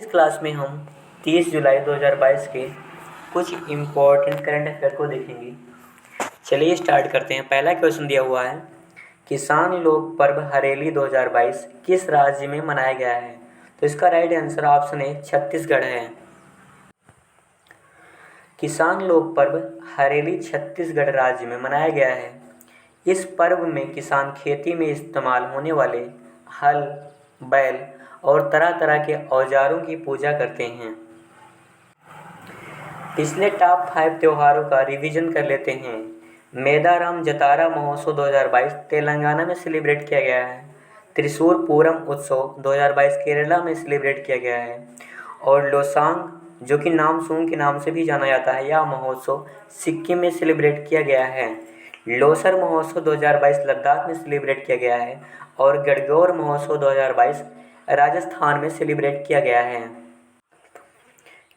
इस क्लास में हम 30 जुलाई 2022 के कुछ इम्पोर्टेंट करंट अफेयर को देखेंगे। चलिए स्टार्ट करते हैं। पहला क्वेश्चन दिया हुआ है, किसान लोक पर्व हरेली 2022 किस राज्य में मनाया गया है? तो इसका राइट आंसर ऑप्शन ए छत्तीसगढ़ है। किसान लोक पर्व हरेली छत्तीसगढ़ राज्य में मनाया गया है। इस पर्व में किसान खेती में इस्तेमाल होने वाले हल, बैल और तरह तरह के औजारों की पूजा करते हैं। पिछले टॉप 5 त्योहारों का रिवीजन कर लेते हैं। मेदाराम जतारा महोत्सव 2022 तेलंगाना में सेलिब्रेट किया गया है। त्रिशूर पूरम उत्सव 2022 केरला में सेलिब्रेट किया गया है। और लोसांग, जो कि नामसूंग के नाम से भी जाना जाता है, यह महोत्सव सिक्किम में सेलिब्रेट किया गया है। लोसर महोत्सव 2022 लद्दाख में सेलिब्रेट किया गया है। और गणगौर महोत्सव 2022 राजस्थान में सेलिब्रेट किया गया है।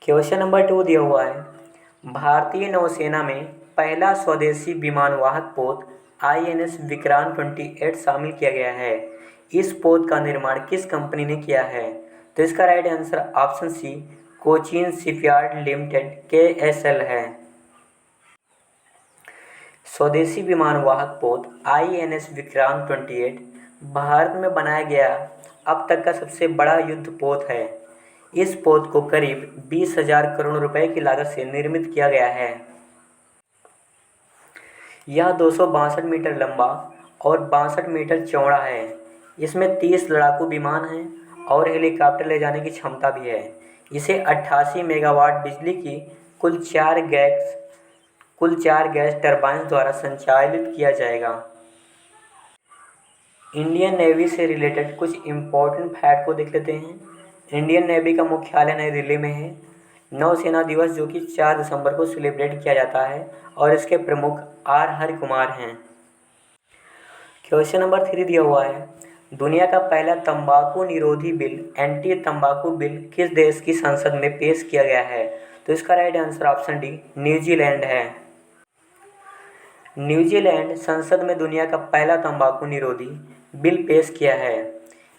क्वेश्चन नंबर 2 दिया हुआ है, भारतीय नौसेना में पहला स्वदेशी विमानवाहक पोत INS विक्रांत 28 शामिल किया गया है। इस पोत का निर्माण किस कंपनी ने किया है? तो इसका right answer option C Cochin shipyard limited KSL है। स्वदेशी विमानवाहक पोत INS विक्रांत 28 भारत में बनाया गया अब तक का सबसे बड़ा युद्ध पोत है। इस पोत को करीब 20,000 करोड़ रुपए की लागत से निर्मित किया गया है। यह 262 मीटर लंबा और 62 मीटर चौड़ा है। इसमें 30 लड़ाकू विमान हैं और हेलीकॉप्टर ले जाने की क्षमता भी है। इसे 88 मेगावाट बिजली की कुल चार गैस टरबाइन द्वारा संचालित किया जाएगा। इंडियन नेवी से रिलेटेड कुछ इम्पोर्टेंट फैक्ट को देख लेते हैं। इंडियन नेवी का मुख्यालय नई दिल्ली में है। नौसेना दिवस जो कि 4 दिसंबर को सेलिब्रेट किया जाता है और इसके प्रमुख R हरि कुमार हैं। क्वेश्चन नंबर 3 दिया हुआ है, दुनिया का पहला तंबाकू निरोधी बिल एंटी तंबाकू बिल किस देश की संसद में पेश किया गया है? तो इसका right answer option D New Zealand है। न्यूजीलैंड संसद में दुनिया का पहला तंबाकू निरोधी बिल पेश किया है।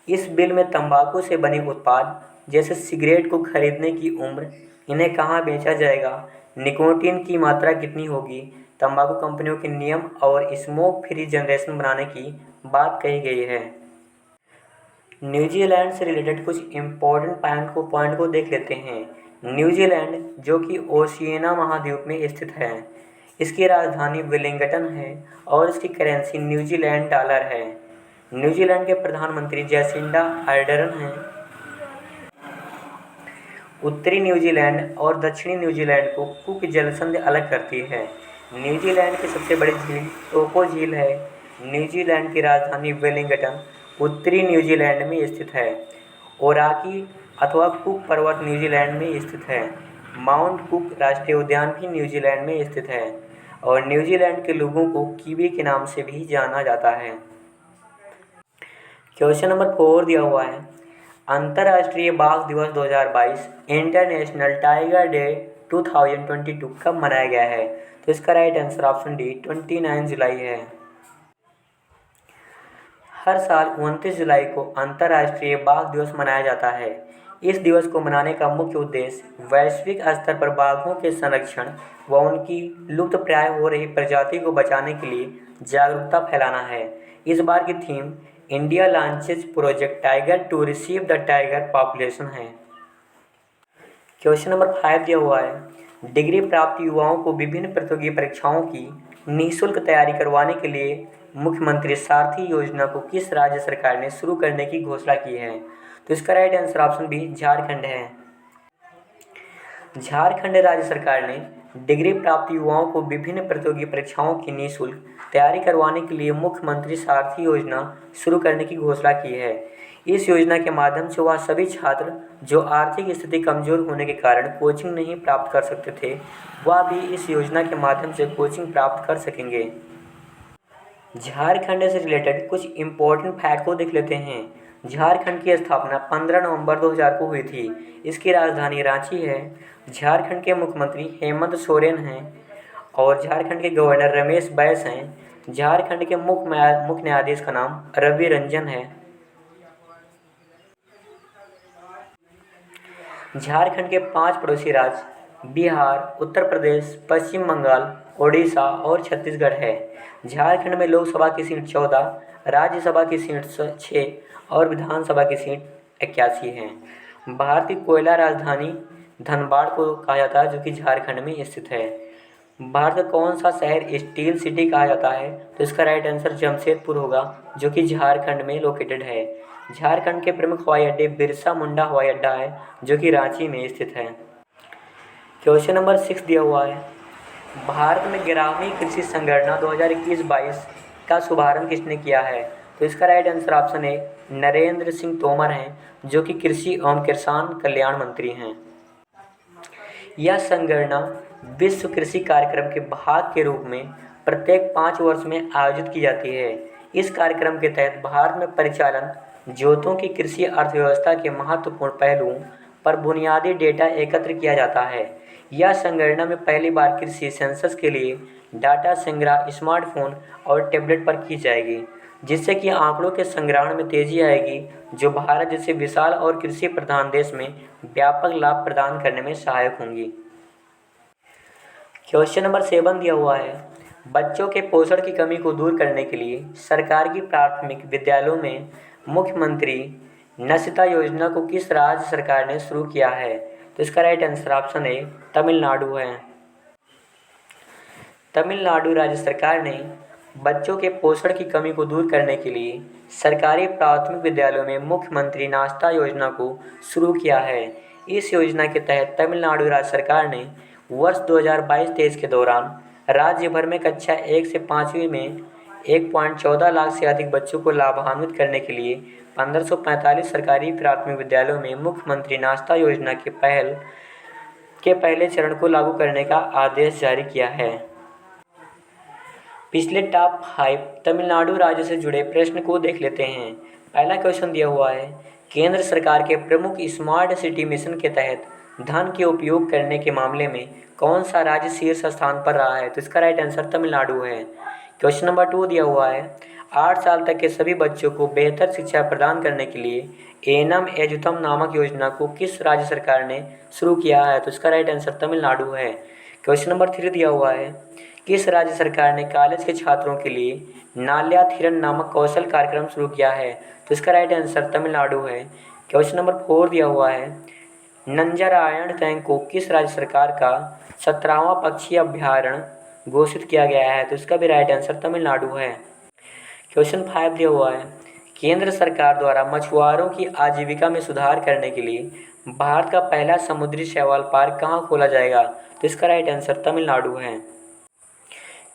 इस बिल में तंबाकू से बने उत्पाद जैसे सिगरेट को खरीदने की उम्र, इन्हें कहाँ बेचा जाएगा, निकोटीन की मात्रा कितनी होगी, तंबाकू कंपनियों के नियम और स्मोक फ्री जनरेशन बनाने की बात कही गई है। न्यूजीलैंड से रिलेटेड कुछ इम्पोर्टेंट पॉइंट को देख लेते हैं। न्यूजीलैंड जो कि ओशियाना महाद्वीप में स्थित है, इसकी राजधानी वेलिंगटन है और इसकी करेंसी न्यूजीलैंड डॉलर है। न्यूजीलैंड के प्रधानमंत्री जैसिंडा आर्डर्न हैं। उत्तरी न्यूजीलैंड और दक्षिणी न्यूजीलैंड को कुक जलसंधि अलग करती है। न्यूजीलैंड की सबसे बड़ी झील टोको झील है। न्यूजीलैंड की राजधानी वेलिंगटन उत्तरी न्यूजीलैंड में स्थित है। ओराकी अथवा कुक पर्वत न्यूजीलैंड में स्थित है। माउंट कुक राष्ट्रीय उद्यान भी न्यूजीलैंड में स्थित है और न्यूजीलैंड के लोगों को कीवी के नाम से भी जाना जाता है। क्वेश्चन नंबर 4 दिया हुआ है, अंतर्राष्ट्रीय बाघ दिवस 2022 इंटरनेशनल टाइगर डे 2022 कब मनाया गया है? तो इसका राइट आंसर ऑप्शन डी 29 जुलाई है। हर साल 29 जुलाई को अंतर्राष्ट्रीय बाघ दिवस मनाया जाता है। इस दिवस को मनाने का मुख्य उद्देश्य वैश्विक स्तर पर बाघों के संरक्षण व उनकी लुप्तप्राय हो रही प्रजाति को बचाने के लिए जागरूकता फैलाना है। इस बार की theme India launches project tiger to receive the tiger population है। क्वेश्चन नंबर 5 दिया हुआ है, डिग्री प्राप्त युवाओं को विभिन्न प्रतियोगी परीक्षाओं की निःशुल्क तैयारी करवाने के लिए मुख्यमंत्री सारथी योजना को किस राज्य सरकार ने शुरू करने की घोषणा की है? तो इसका right answer option B Jharkhand है। झारखंड राज्य सरकार ने डिग्री प्राप्त युवाओं को विभिन्न प्रतियोगी परीक्षाओं की निःशुल्क तैयारी करवाने के लिए मुख्यमंत्री सारथी योजना शुरू करने की घोषणा की है। इस योजना के माध्यम से वह सभी छात्र जो आर्थिक स्थिति कमजोर होने के कारण कोचिंग नहीं प्राप्त कर सकते थे, वह भी इस योजना के माध्यम से कोचिंग प्राप्त कर सकेंगे। झारखंड से रिलेटेड कुछ इम्पोर्टेंट फैक्ट को देख लेते हैं। झारखंड की स्थापना 15 नवंबर 2000 को हुई थी। इसकी राजधानी रांची है। झारखंड के मुख्यमंत्री हेमंत सोरेन हैं और झारखंड के गवर्नर रमेश बैस हैं। झारखंड के मुख्य न्यायाधीश का नाम रवि रंजन है। झारखंड के 5 पड़ोसी राज्य बिहार, उत्तर प्रदेश, पश्चिम बंगाल, ओडिशा और छत्तीसगढ़ है। झारखंड में लोकसभा की सीट 14, राज्यसभा की सीट 6 और विधानसभा की सीट 81 है। भारत की कोयला राजधानी धनबाद को कहा जाता है, जो कि झारखंड में स्थित है। भारत का कौन सा शहर स्टील सिटी कहा जाता है? तो इसका राइट आंसर जमशेदपुर होगा, जो कि झारखंड में लोकेटेड है। झारखंड के प्रमुख हवाई अड्डे बिरसा मुंडा हवाई अड्डा है, जो कि रांची में स्थित है। क्वेश्चन नंबर 6 दिया हुआ है, भारत में ग्रामीण कृषि संगणना 2021-22 का शुभारंभ किसने किया है? तो इसका राइट आंसर ऑप्शन ए नरेंद्र सिंह तोमर हैं, जो कि कृषि एवं किसान कल्याण मंत्री हैं। यह संगणना विश्व कृषि कार्यक्रम के भाग के रूप में प्रत्येक 5 वर्ष में आयोजित की जाती है। इस कार्यक्रम के तहत भारत में परिचालन जोतों की कृषि अर्थव्यवस्था के महत्वपूर्ण पहलुओं पर बुनियादी डेटा एकत्र किया जाता है। यह संगणना में पहली बार कृषि सेंसस के लिए डाटा संग्रह स्मार्टफोन और टैबलेट पर की जाएगी, जिससे कि आंकड़ों के संग्रहण में तेजी आएगी, जो भारत जैसे विशाल और कृषि प्रधान देश में व्यापक लाभ प्रदान करने में सहायक होंगी। क्वेश्चन नंबर 7 दिया हुआ है, बच्चों के पोषण की कमी को दूर करने के लिए सरकार की प्राथमिक विद्यालयों में मुख्यमंत्री निशिता योजना को किस राज्य सरकार ने शुरू किया है? तो इसका राइट आंसर ऑप्शन ए तमिलनाडु है। तमिलनाडु राज्य सरकार ने बच्चों के पोषण की कमी को दूर करने के लिए सरकारी प्राथमिक विद्यालयों में मुख्यमंत्री नाश्ता योजना को शुरू किया है। इस योजना के तहत तमिलनाडु राज्य सरकार ने वर्ष 2022-23 के दौरान राज्य भर में कक्षा 1 से 5वीं में 1.14 लाख से अधिक बच्चों को लाभान्वित करने के लिए 1545 सरकारी प्राथमिक विद्यालयों में मुख्यमंत्री नाश्ता योजना के पहले चरण को लागू करने का आदेश जारी किया है। पिछले टॉप 5 तमिलनाडु राज्य से जुड़े प्रश्न को देख लेते हैं। पहला क्वेश्चन दिया हुआ है, केंद्र सरकार के प्रमुख स्मार्ट सिटी मिशन के तहत धन के उपयोग करने के मामले में कौन सा राज्य शीर्ष स्थान पर रहा है? तो इसका राइट आंसर तमिलनाडु है। क्वेश्चन नंबर 2 दिया हुआ है, 8 साल तक के सभी बच्चों को बेहतर शिक्षा प्रदान करने के लिए एनम एजुतम नामक योजना को किस राज्य सरकार ने शुरू किया है? तो इसका राइट आंसर तमिलनाडु है। क्वेश्चन नंबर 3 दिया हुआ है, किस राज्य सरकार ने कॉलेज के छात्रों के लिए नाल्याथिरन नामक कौशल कार्यक्रम शुरू किया है? तो इसका राइट आंसर तमिलनाडु है। क्वेश्चन नंबर 4 दिया हुआ है, नंजरायण टैंक को किस राज्य सरकार का 17वां पक्षी अभ्यारण्य घोषित किया गया है? तो इसका भी राइट आंसर तमिलनाडु है। क्वेश्चन 5 दिया हुआ है, केंद्र सरकार द्वारा मछुआरों की आजीविका में सुधार करने के लिए भारत का पहला समुद्री शैवाल पार्क कहाँ खोला जाएगा? तो इसका राइट आंसर तमिलनाडु है।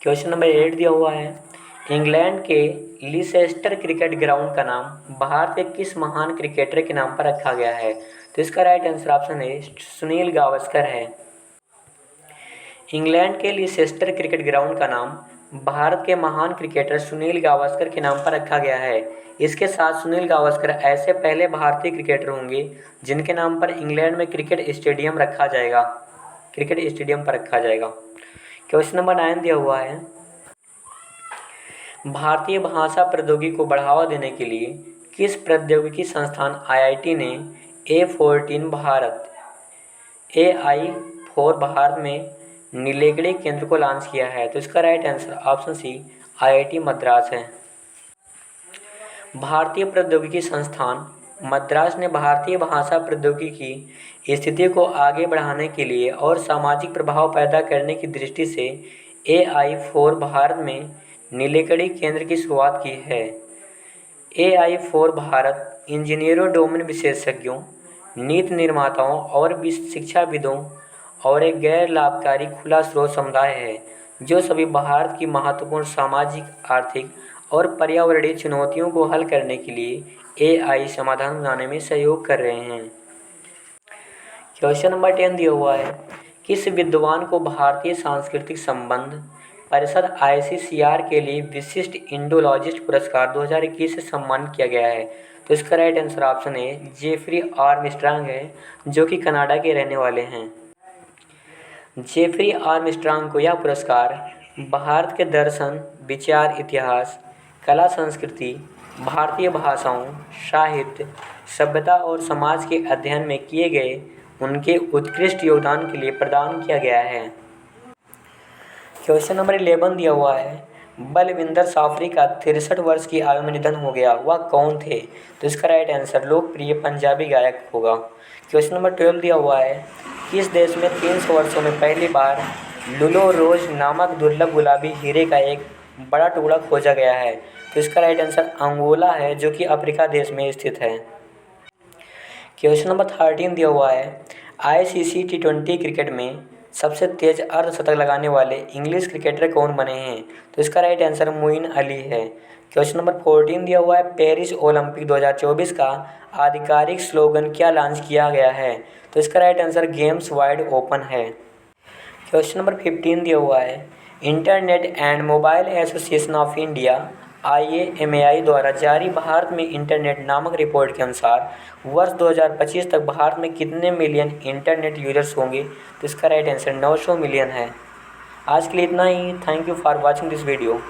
क्वेश्चन नंबर 8 दिया हुआ है, इंग्लैंड के लीसेस्टर क्रिकेट ग्राउंड का नाम भारत के किस महान क्रिकेटर के नाम पर रखा गया है? तो इसका राइट आंसर ऑप्शन ए सुनील गावस्कर है। इंग्लैंड के लीसेस्टर क्रिकेट ग्राउंड का नाम भारत के महान क्रिकेटर सुनील गावस्कर के नाम पर रखा गया है। इसके साथ सुनील गावस्कर ऐसे पहले भारतीय क्रिकेटर होंगे जिनके नाम पर इंग्लैंड में क्रिकेट स्टेडियम पर रखा जाएगा। क्वेश्चन नंबर 9 दिया हुआ है, भारतीय भाषा प्रौद्योगिकी को बढ़ावा देने के लिए किस प्रौद्योगिकी संस्थान आईआईटी ने A14 भारत AI4 भारत में नीलेगढ़ी केंद्र को लॉन्च किया है? तो इसका right answer option C IIT Madras है। भारतीय प्रौद्योगिकी संस्थान मद्रास ने भारतीय भाषा प्रौद्योगिकी की स्थिति को आगे बढ़ाने के लिए और सामाजिक प्रभाव पैदा करने की दृष्टि से AI4 भारत में नीलेगढ़ी केंद्र की शुरुआत की है। AI4 भारत इंजीनियरों, डोमेन विशेषज्ञों, नीति निर्माताओं और शिक्षाविदों और एक गैर लाभकारी खुला स्रोत समुदाय है, जो सभी भारत की महत्वपूर्ण सामाजिक, आर्थिक और पर्यावरणीय चुनौतियों को हल करने के लिए AI समाधान बनाने में सहयोग कर रहे हैं। क्वेश्चन नंबर 10 दिया हुआ है, किस विद्वान को भारतीय सांस्कृतिक संबंध परिषद ICCR के लिए विशिष्ट इंडोलॉजिस्ट पुरस्कार 2021 से सम्मानित किया गया है? तो इसका right answer option A Jeffrey Armstrong है, जो कि कनाडा के रहने वाले हैं। जेफरी आर्मस्ट्रांग को यह पुरस्कार भारत के दर्शन, विचार, इतिहास, कला, संस्कृति, भारतीय भाषाओं, साहित्य, सभ्यता और समाज के अध्ययन में किए गए उनके उत्कृष्ट योगदान के लिए प्रदान किया गया है। क्वेश्चन नंबर 11 दिया हुआ है, बलविंदर साफरी का 63 वर्ष की आयु में निधन हो गया, वह कौन थे? तो इसका राइट आंसर लोकप्रिय पंजाबी गायक होगा। क्वेश्चन नंबर 12 दिया हुआ है, किस देश में 300 वर्षों में पहली बार लुलो रोज नामक दुर्लभ गुलाबी हीरे का एक बड़ा टुकड़ा खोजा गया है? तो इसका राइट आंसर अंगोला है, जो कि अफ्रीका देश में स्थित है। क्वेश्चन नंबर 13 दिया हुआ है, ICC T20 क्रिकेट में सबसे तेज अर्धशतक लगाने वाले इंग्लिश क्रिकेटर कौन बने हैं? तो इसका राइट आंसर मोइन अली है। क्वेश्चन नंबर 14 दिया हुआ है, पेरिस ओलंपिक 2024 का आधिकारिक स्लोगन क्या लॉन्च किया गया है? तो इसका right answer games wide open है। क्वेश्चन नंबर 15 दिया हुआ है, internet and mobile association of India IAMAI द्वारा जारी भारत में इंटरनेट नामक रिपोर्ट के अनुसार वर्ष 2025 तक भारत में कितने मिलियन इंटरनेट यूजर्स होंगे? तो इसका राइट आंसर 900 मिलियन है। आज के लिए इतना ही। Thank you for watching this video.